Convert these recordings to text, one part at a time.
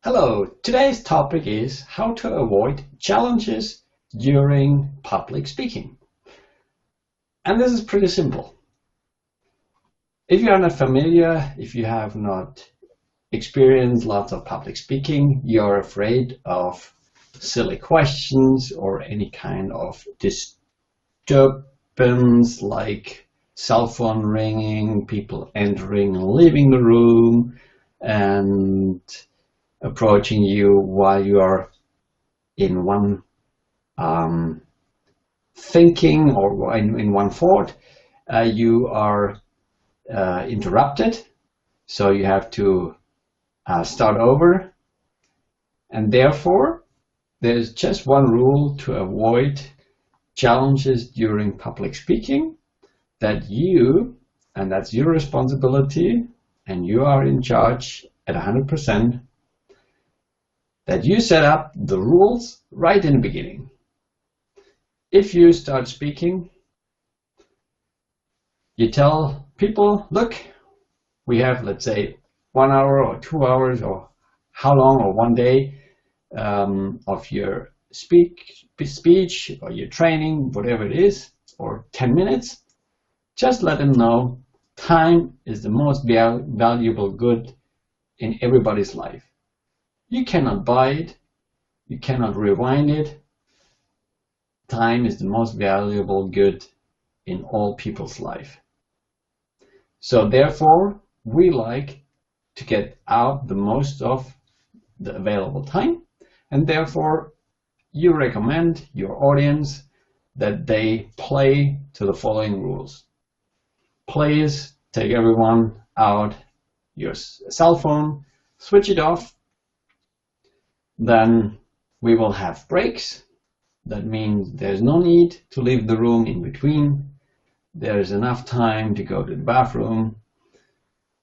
Hello, today's topic is how to avoid challenges during public speaking. And this is pretty simple. If you are not familiar, if you have not experienced lots of public speaking, you're afraid of silly questions or any kind of disturbance like cell phone ringing, people entering and leaving the room, and approaching you while you are in one thinking or in one thought, you are interrupted, so you have to start over. And therefore, there's just one rule to avoid challenges during public speaking, that you, and that's your responsibility, and you are in charge at 100%, that you set up the rules right in the beginning. If you start speaking, you tell people, look, we have, let's say, 1 hour or 2 hours or how long, or one day of your speech or your training, whatever it is, or 10 minutes. Just let them know time is the most valuable good in everybody's life. You cannot buy it, you cannot rewind it. Time is the most valuable good in all people's life. So therefore, we like to get out the most of the available time, and therefore you recommend your audience that they play to the following rules. Please take everyone out your cell phone, switch it off. Then we will have breaks. That means there's no need to leave the room in between. There's enough time to go to the bathroom.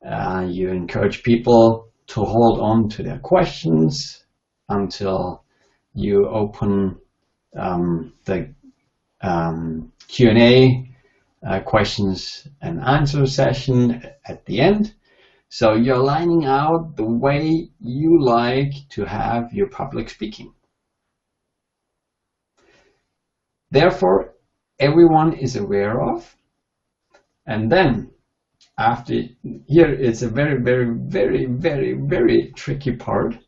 You encourage people to hold on to their questions until you open the Q&A, questions and answer session at the end. So you're lining out the way you like to have your public speaking. Therefore, everyone is aware of. And then, after here, it's a very tricky part.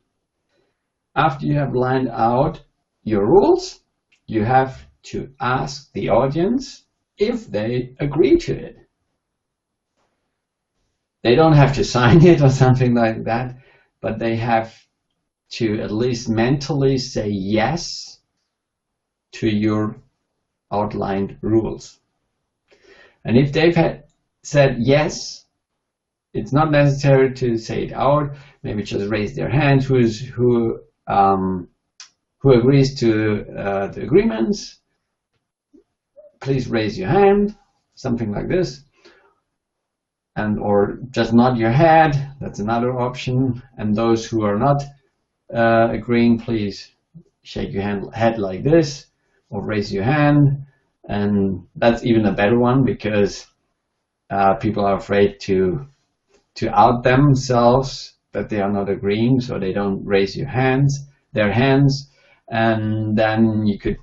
After you have lined out your rules, you have to ask the audience if they agree to it. They don't have to sign it or something like that, but they have to at least mentally say yes to your outlined rules. And if they've said yes, it's not necessary to say it out. Maybe just raise their hand who agrees to the agreements. Please raise your hand, something like this. And or just nod your head, that's another option. And those who are not agreeing, please shake your head like this, or raise your hand. And that's even a better one, because people are afraid to out themselves that they are not agreeing, so they don't raise their hands. And then you could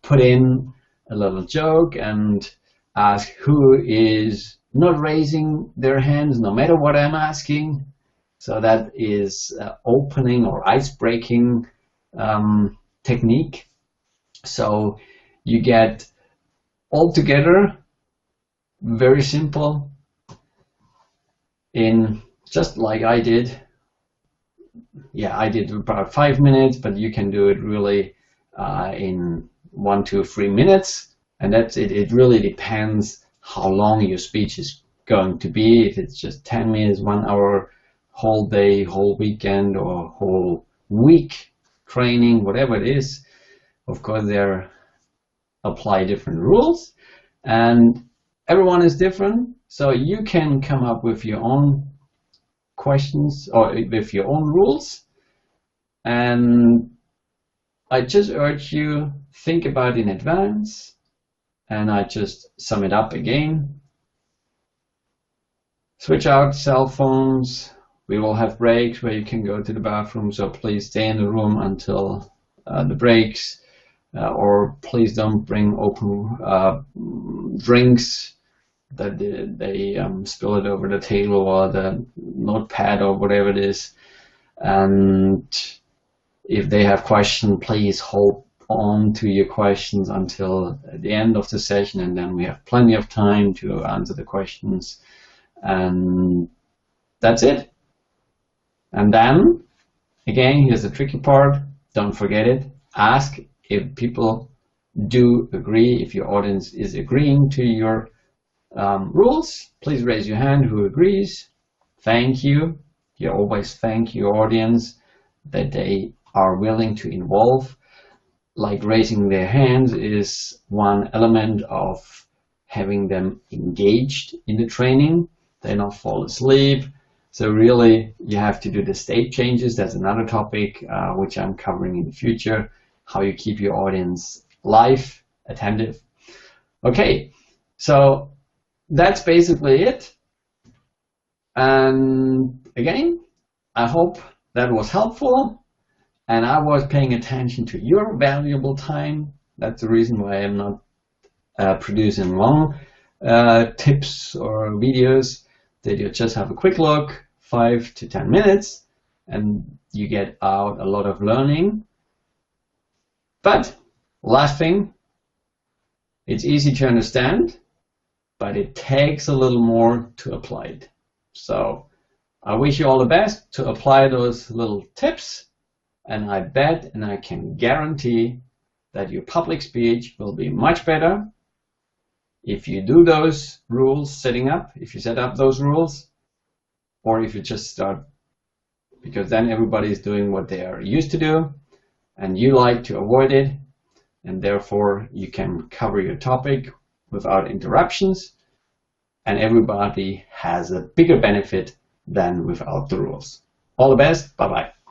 put in a little joke and ask who is not raising their hands no matter what I'm asking. So that is opening or ice-breaking technique. So you get all together, very simple, in just like I did. Yeah, I did about 5 minutes, but you can do it really in 1 to 3 minutes. And that's it. It really depends how long your speech is going to be. If it's just 10 minutes, 1 hour, whole day, whole weekend, or whole week training, whatever it is. Of course, there apply different rules, and everyone is different. So you can come up with your own questions or with your own rules. And I just urge you, think about it in advance. And I just sum it up again. Switch out cell phones We will have breaks where you can go to the bathroom, so please stay in the room until the breaks, or please don't bring open drinks that they spill it over the table or the notepad or whatever it is. And if they have questions, please hold on to your questions until the end of the session, and then we have plenty of time to answer the questions. And that's it. And then, again, here's the tricky part. Don't forget it. Ask if people do agree, if your audience is agreeing to your rules. Please raise your hand who agrees. Thank you. You always thank your audience that they are willing to involve. Like raising their hands is one element of having them engaged in the training. They not fall asleep. So really, you have to do the state changes. That's another topic which I'm covering in the future. How you keep your audience live, attentive. Okay, so that's basically it. And again, I hope that was helpful. And I was paying attention to your valuable time. That's the reason why I'm not producing long tips or videos, that you just have a quick look, 5 to 10 minutes, and you get out a lot of learning. But last thing, it's easy to understand, but it takes a little more to apply it. So I wish you all the best to apply those little tips. And I bet and I can guarantee that your public speech will be much better if you do those rules setting up, if you set up those rules, or if you just start, because then everybody is doing what they are used to do and you like to avoid it, and therefore you can cover your topic without interruptions, and everybody has a bigger benefit than without the rules. All the best. Bye-bye.